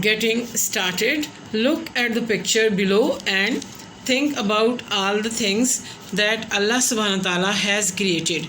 Getting started, look at the picture below and think about all the things that Allah subhanahu wa ta'ala has created.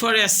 for us,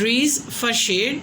Trees for shade,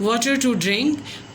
Water to drink,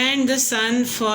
And the sun for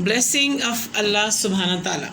Blessing of Allah subhanahu wa ta'ala.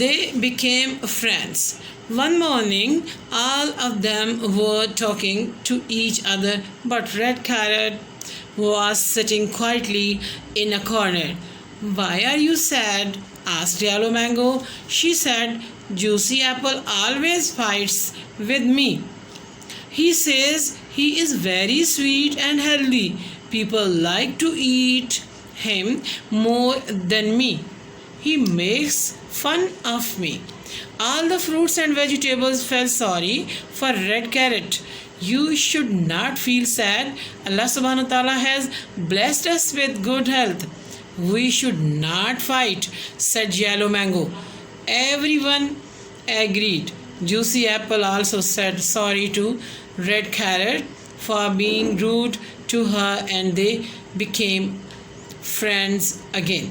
They became friends. One morning, all of them were talking to each other, but Red Carrot was sitting quietly in a corner. Why are you sad? Asked Yellow Mango. She said, Juicy Apple always fights with me. He says he is very sweet and healthy. People like to eat him more than me. He makes fun of me. All the fruits and vegetables felt sorry for Red Carrot. You should not feel sad. Allah subhanahu wa ta'ala has blessed us with good health. We should not fight, said Yellow Mango. Everyone agreed. Juicy Apple also said sorry to Red Carrot for being rude to her, and they became friends again.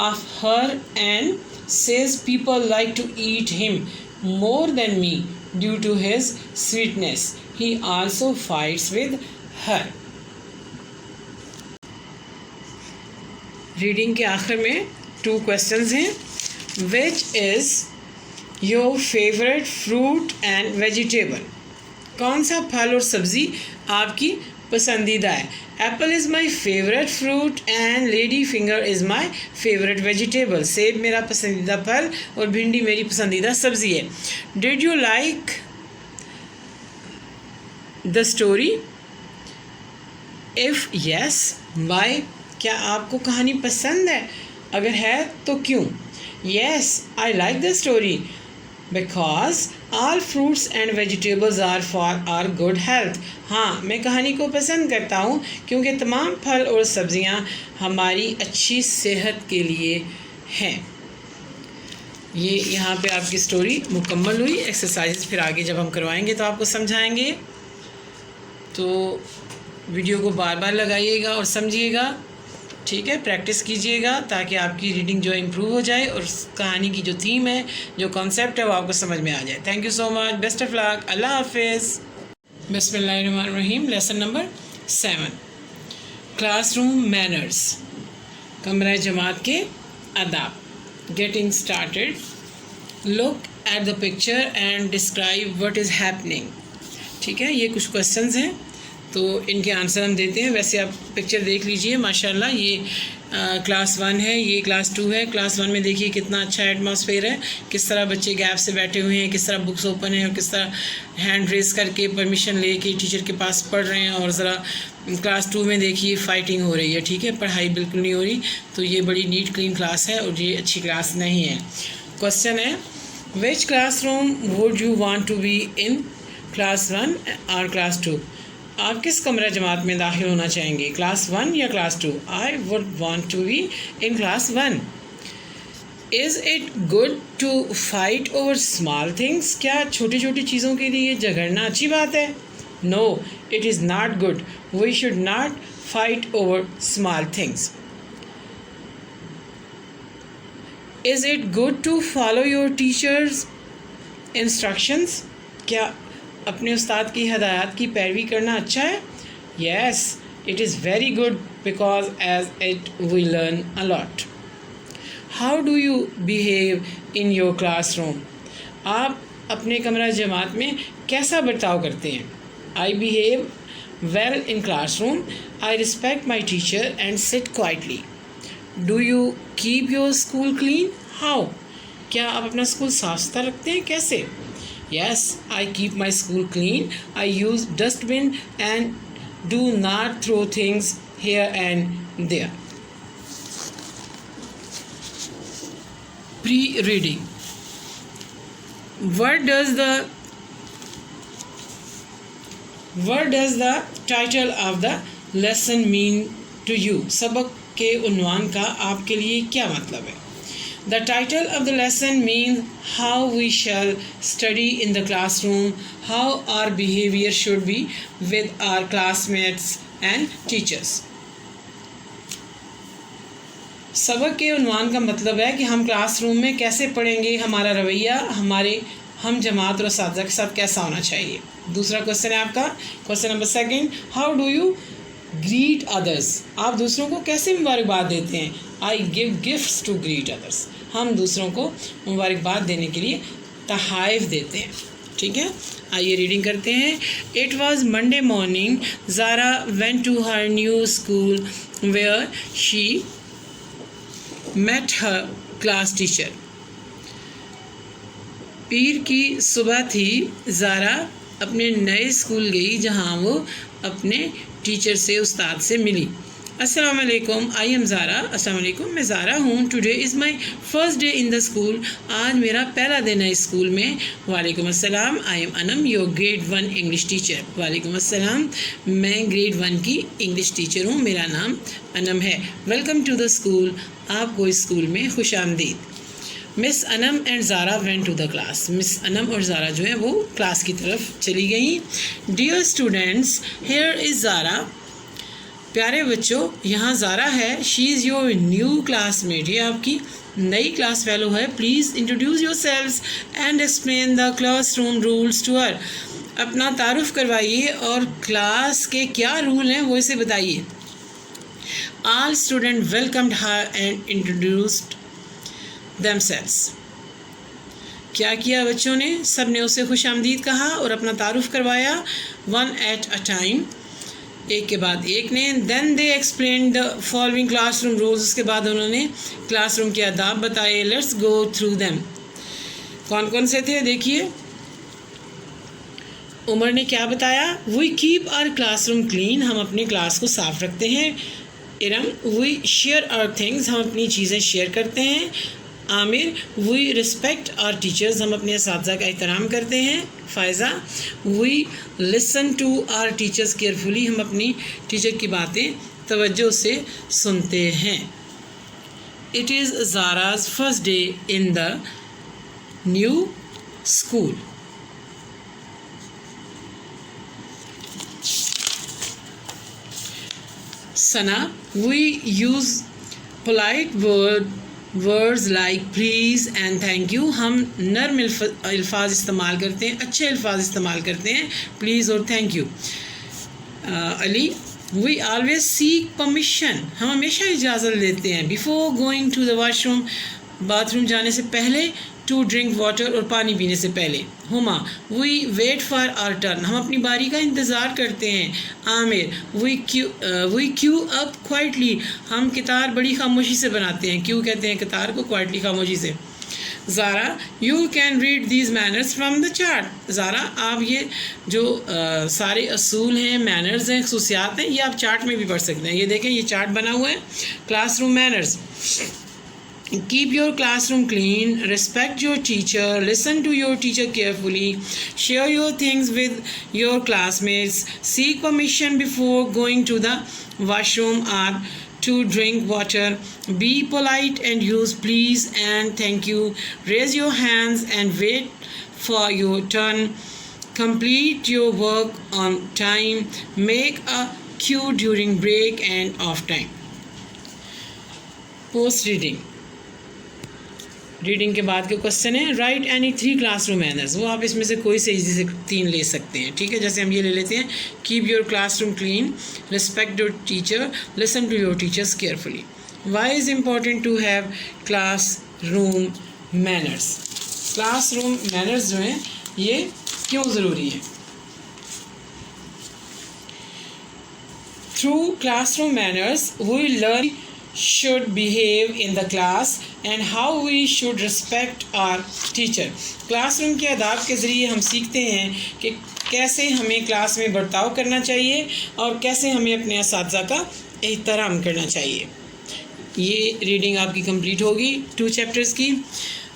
of her and says people like to eat him more than me due to his sweetness. He also fights with her. Reading کے آخر میں 2 questions ہیں. Which is your favorite fruit and vegetable? کون سا پھل اور سبزی آپ کی پسندیدہ ہے؟ Apple is my favourite fruit and lady finger is my favourite vegetable. سیب میرا پسندیدہ پھل اور بھنڈی میری پسندیدہ سبزی ہے. Did you like the story? If yes why. کیا آپ کو کہانی پسند ہے؟ اگر ہے تو کیوں؟ Yes I like the story because all fruits and vegetables are for our good health. ہاں میں کہانی کو پسند کرتا ہوں کیونکہ تمام پھل اور سبزیاں ہماری اچھی صحت کے لیے ہیں. یہ یہاں پہ آپ کی اسٹوری مکمل ہوئی. ایکسرسائز پھر آگے جب ہم کروائیں گے تو آپ کو سمجھائیں گے. تو ویڈیو کو بار بار لگائیے گا اور سمجھیے گا. ٹھیک ہے، پریکٹس کیجیے گا تاکہ آپ کی ریڈنگ جو امپروو ہو جائے اور کہانی کی جو تھیم ہے، جو کانسیپٹ ہے، وہ آپ کو سمجھ میں آ جائے. Thank you so much. Best of luck. اللہ حافظ. بسم اللہ الرحمن الرحیم. Lesson number 7 class room manners. کمرہ جماعت کے آداب. Getting started. Look at the picture and describe what is happening. ٹھیک ہے، یہ کچھ کوشچنز ہیں تو ان کے آنسر ہم دیتے ہیں. ویسے آپ پکچر دیکھ لیجئے. ماشاءاللہ یہ کلاس 1 ہے، یہ کلاس 2 ہے. کلاس 1 میں دیکھیے کتنا اچھا ایٹماسفیئر ہے، کس طرح بچے گیپ سے بیٹھے ہوئے ہیں، کس طرح بکس اوپن ہیں اور کس طرح ہینڈ ریز کر کے پرمیشن لے کے ٹیچر کے پاس پڑھ رہے ہیں. اور ذرا کلاس 2 میں دیکھیے فائٹنگ ہو رہی ہے. ٹھیک ہے، پڑھائی بالکل نہیں ہو رہی. تو یہ بڑی نیٹ کلین کلاس ہے اور یہ اچھی کلاس نہیں ہے. کوشچن ہے which classroom would you want to be in, class 1 اور کلاس 2؟ آپ کس کمرہ جماعت میں داخل ہونا چاہیں گے، کلاس 1 یا class 2؟ I would want to be in class 1. Is it good to fight over small things? کیا چھوٹی چھوٹی چیزوں کے لیے جھگڑنا اچھی بات ہے؟ No it is not good. We should not fight over small things. Is it good to follow your teachers instructions? کیا اپنے استاد کی ہدایات کی پیروی کرنا اچھا ہے؟ Yes it is very good because as it we learn a lot. How do you behave in your class room? آپ اپنے کمرہ جماعت میں کیسا برتاؤ کرتے ہیں؟ I behave well in classroom. I respect my teacher and sit quietly. Do you keep your school clean? How. کیا آپ اپنا اسکول صاف ستھرا رکھتے ہیں؟ کیسے؟ Yes, I keep my school clean. I use dustbin and do not throw things here and there. Pre-reading. What does the title of the lesson mean to you? سبق کے عنوان کا آپ کے لیے کیا مطلب ہے؟ The title of the lesson means how we shall study in the classroom, how our behavior should be with our classmates and teachers. سبق کے عنوان کا مطلب ہے کہ ہم کلاس روم میں کیسے پڑھیں گے، ہمارا رویہ ہمارے ہم جماعت اور اساتذہ کے ساتھ کیسا ہونا چاہیے. دوسرا کوشچن ہے آپ کا، question number 2 how do you greet others? آپ دوسروں کو کیسے مبارکباد دیتے ہیں؟ I give gifts to greet others. ہم دوسروں کو مبارکباد دینے کے لیے تحائف دیتے ہیں. ٹھیک ہے، آئیے ریڈنگ کرتے ہیں. It was Monday morning. Zara went to her new school where she met her class teacher. پیر کی صبح تھی. زارا اپنے نئے اسکول گئی جہاں وہ اپنے ٹیچر سے، استاد سے ملی. السلام علیکم. I am Zara. السلام علیکم، میں زارا ہوں. Today is my first day in the school. آج میرا پہلا دن ہے اسکول میں. وعلیکم السلام. I am Anam your grade 1 English teacher. وعلیکم السلام، میں گریڈ 1 کی انگلش ٹیچر ہوں. میرا نام انم ہے. Welcome to the school. آپ کو اسکول میں خوش آمدید. Miss Anam and Zara went to the class. Miss Anam اور زارا جو ہیں وہ کلاس کی طرف چلی گئیں. Dear students here is Zara. پیارے بچوں، یہاں زارا ہے. She is your new classmate. یہ آپ کی نئی کلاس فیلو ہے. Please introduce yourselves and explain the classroom rules to her. اپنا تعارف کروائیے اور کلاس کے کیا رول ہیں وہ اسے بتائیے. All students welcomed her and introduced themselves. کیا کیا بچوں نے؟ سب نے اسے خوش آمدید کہا اور اپنا تعارف کروایا. One at a time, ایک کے بعد ایک نے. Then they explained the following classroom rules. اس کے بعد انہوں نے کلاس روم کے آداب بتائے. Let's go through them. کون کون سے تھے دیکھیے. عمر نے کیا بتایا؟ We keep our classroom clean. ہم اپنے کلاس کو صاف رکھتے ہیں. Iram we share our things. ہم اپنی چیزیں شیئر کرتے ہیں. عامر we respect our teachers. ہم اپنے اساتذہ کا احترام کرتے ہیں. Faiza we listen to our teachers carefully. ہم اپنی ٹیچر کی باتیں توجہ سے سنتے ہیں. It is Zara's first day in the new school. Sana, we use polite words like please and thank you. ہم نرم الفاظ استعمال کرتے ہیں, اچھے الفاظ استعمال کرتے ہیں please اور thank you. Ali we always seek permission. ہم ہمیشہ اجازت لیتے ہیں before going to the washroom. Bathroom جانے سے پہلے. to drink water اور پانی پینے سے پہلے. ہما we wait for our turn. ہم اپنی باری کا انتظار کرتے ہیں. عامر we queue up quietly. ہم قطار بڑی خاموشی سے بناتے ہیں. کیوں کہتے ہیں قطار کو؟ quietly خاموشی سے. زارا you can read these manners from the chart. زارا آپ یہ جو سارے اصول ہیں, manners ہیں, خصوصیات ہیں, یہ آپ چارٹ میں بھی پڑھ سکتے ہیں. یہ دیکھیں یہ چارٹ بنا ہوا ہے. Class room manners. Keep your classroom clean, respect your teacher, listen to your teacher carefully, share your things with your classmates, seek permission before going to the washroom or to drink water, be polite and use please and thank you, raise your hands and wait for your turn, complete your work on time, make a queue during break and off time. Post reading. Reading کے بعد کے question ہے write any 3 class room manners. وہ آپ اس میں سے کوئی سے ایزی سے 3 لے سکتے ہیں. ٹھیک ہے, جیسے ہم یہ لے لیتے ہیں keep your class room clean, respect your teacher, listen to your teachers carefully. Why is important to have class room manners. Class room manners جو ہیں یہ کیوں ضروری ہیں؟ Through class room manners we learn should behave in the class and how we should respect our teacher. Class room کے آداب کے ذریعے ہم سیکھتے ہیں کہ کیسے ہمیں کلاس میں برتاؤ کرنا چاہیے اور کیسے ہمیں اپنے اساتذہ کا احترام کرنا چاہیے. یہ ریڈنگ آپ کی کمپلیٹ ہوگی 2 چیپٹرز کی.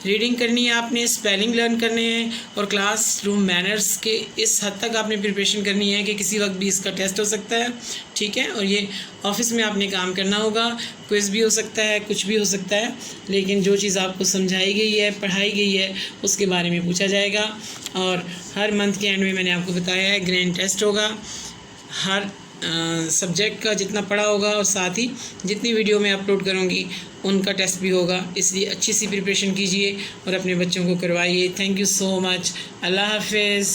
ریڈنگ کرنی ہے آپ نے, اسپیلنگ لرن کرنے ہیں اور کلاس روم مینرز کے اس حد تک آپ نے پریپریشن کرنی ہے کہ کسی وقت بھی اس کا ٹیسٹ ہو سکتا ہے. ٹھیک ہے, اور یہ آفس میں آپ نے کام کرنا ہوگا. کوئز بھی ہو سکتا ہے, کچھ بھی ہو سکتا ہے, لیکن جو چیز آپ کو سمجھائی گئی ہے, پڑھائی گئی ہے, اس کے بارے میں پوچھا جائے گا. اور ہر منتھ کے اینڈ میں نے آپ کو بتایا ہے گرینڈ ٹیسٹ ہوگا. ہر سبجیکٹ کا جتنا پڑھا ہوگا اور ساتھ ہی جتنی ویڈیو میں اپلوڈ کروں گی ان کا ٹیسٹ بھی ہوگا. اس لیے اچھی سی پریپریشن کیجیے اور اپنے بچوں کو کروائیے. تھینک یو سو مچ. اللہ حافظ.